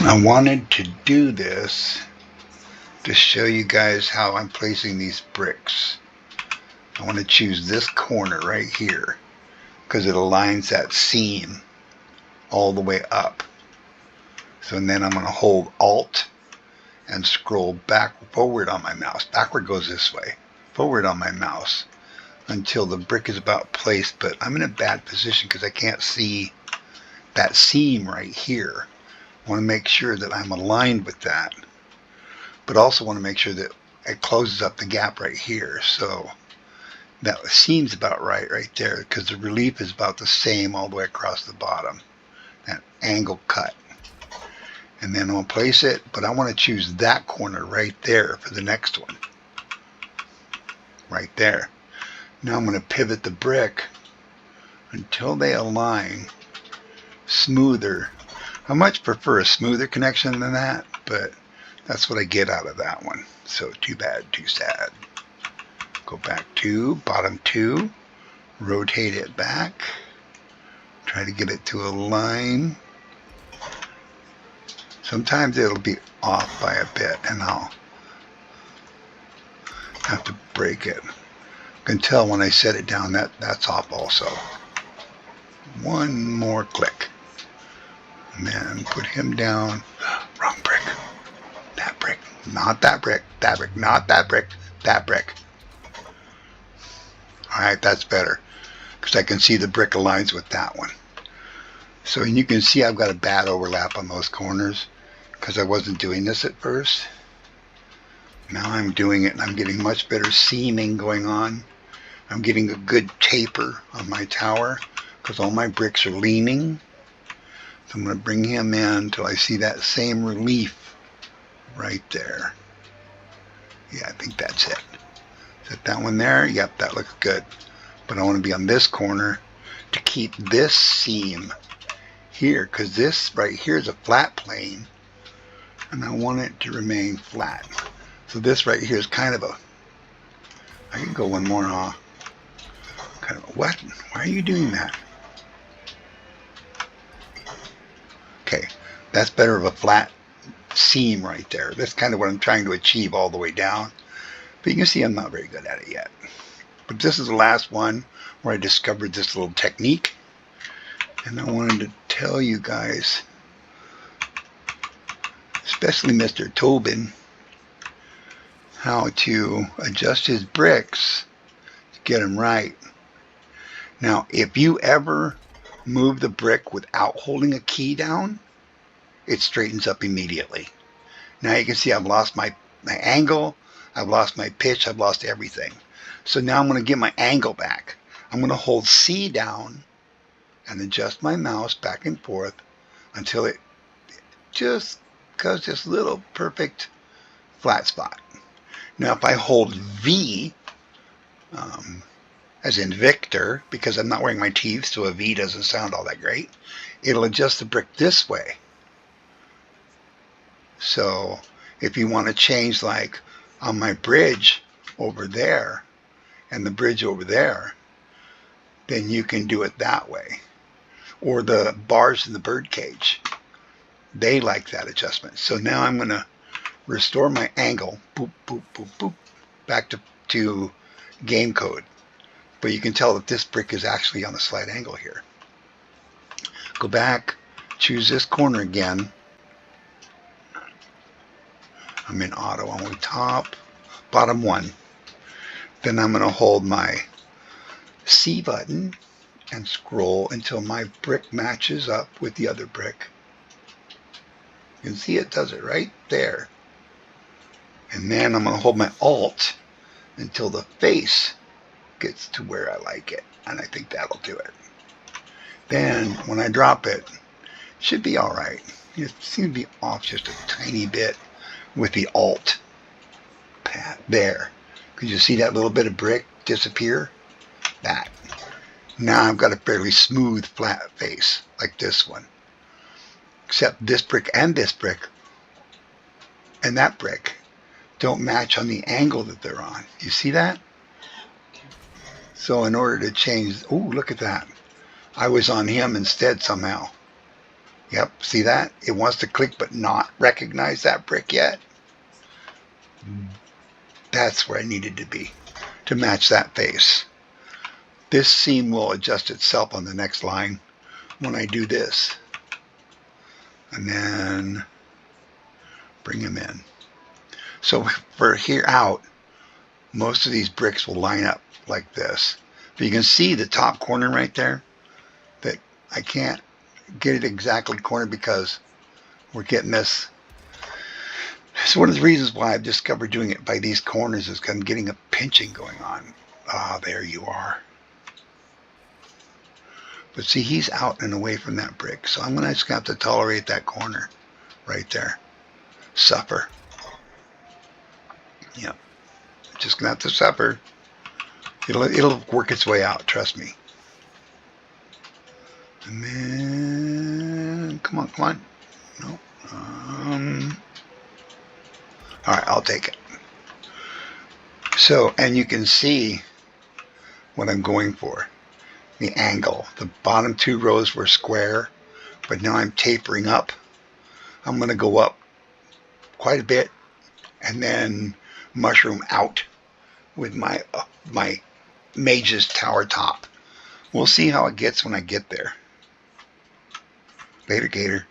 I wanted to do this to show you guys how I'm placing these bricks. I want to choose this corner right here because it aligns that seam all the way up. So then I'm going to hold Alt and scroll forward on my mouse. Backward goes this way. Forward on my mouse until the brick is about placed, but I'm in a bad position because I can't see that seam right here. I want to make sure that I'm aligned with that, but also want to make sure that it closes up the gap right here. So that seems about right there because the relief is about the same all the way across the bottom. That angle cut. And then I'll place it, but I want to choose that corner right there for the next one. Right there. Now I'm going to pivot the brick until they align smoother. I much prefer a smoother connection than that, but that's what I get out of that one. So too bad, too sad. Go back to bottom two, rotate it back, try to get it to align. Sometimes it'll be off by a bit and I'll have to break it. You can tell when I set it down that's off also. One more click. And then put him down. Wrong brick. That brick. Not that brick. That brick. Not that brick. That brick. Alright, that's better. Because I can see the brick aligns with that one. So and you can see I've got a bad overlap on those corners because I wasn't doing this at first. Now I'm doing it and I'm getting much better seaming going on. I'm getting a good taper on my tower because all my bricks are leaning. So I'm going to bring him in until I see that same relief right there. Yeah, I think that's it. Set that one there. Yep, that looks good. But I want to be on this corner to keep this seam here because this right here is a flat plane and I want it to remain flat. So this right here is kind of a, I can go one more off. Kind of a, what? Why are you doing that? Okay, that's better of a flat seam right there. That's kind of what I'm trying to achieve all the way down. But you can see I'm not very good at it yet. But this is the last one where I discovered this little technique. And I wanted to tell you guys, especially Mr. Tobin, how to adjust his bricks to get them right. Now, if you ever move the brick without holding a key down, it straightens up immediately. Now you can see I've lost my angle, I've lost my pitch, I've lost everything. So now I'm going to get my angle back. I'm going to hold C down and adjust my mouse back and forth until it just goes this little perfect flat spot. Now if I hold V, as in Victor, because I'm not wearing my teeth, so a V doesn't sound all that great, it'll adjust the brick this way. So if you want to change, like on my bridge over there and the bridge over there, then you can do it that way. Or the bars in the bird cage, they like that adjustment. So now I'm going to restore my angle, boop, boop, boop, boop, back to game code. But you can tell that this brick is actually on a slight angle here. Go back, choose this corner again. I'm in auto on the top, bottom one. Then I'm going to hold my C button and scroll until my brick matches up with the other brick. You can see it does it right there. And then I'm going to hold my Alt until the face gets to where I like it. And I think that'll do it. Then when I drop it, it should be alright. It seems to be off just a tiny bit with the Alt pad there. Could you see that little bit of brick disappear? That. Now I've got a fairly smooth flat face like this one. Except this brick and that brick don't match on the angle that they're on. You see that? So in order to change, oh, look at that. I was on him instead somehow. Yep, see that? It wants to click but not recognize that brick yet. That's where I needed to be to match that face. This seam will adjust itself on the next line when I do this. And then bring them in. So for here out, most of these bricks will line up like this. But you can see the top corner right there, that I can't get it exactly cornered because we're getting this. So one of the reasons why I've discovered doing it by these corners is I'm getting a pinching going on. Ah, there you are. But see, he's out and away from that brick, so I'm just going to have to tolerate that corner right there. Suffer. Yep. Just going to have to suffer. It'll work its way out, trust me. And then, come on. No. All right, I'll take it. So, and you can see what I'm going for. The angle. The bottom two rows were square, but now I'm tapering up. I'm going to go up quite a bit and then mushroom out with my mage's tower top. We'll see how it gets when I get there. Later, Gator.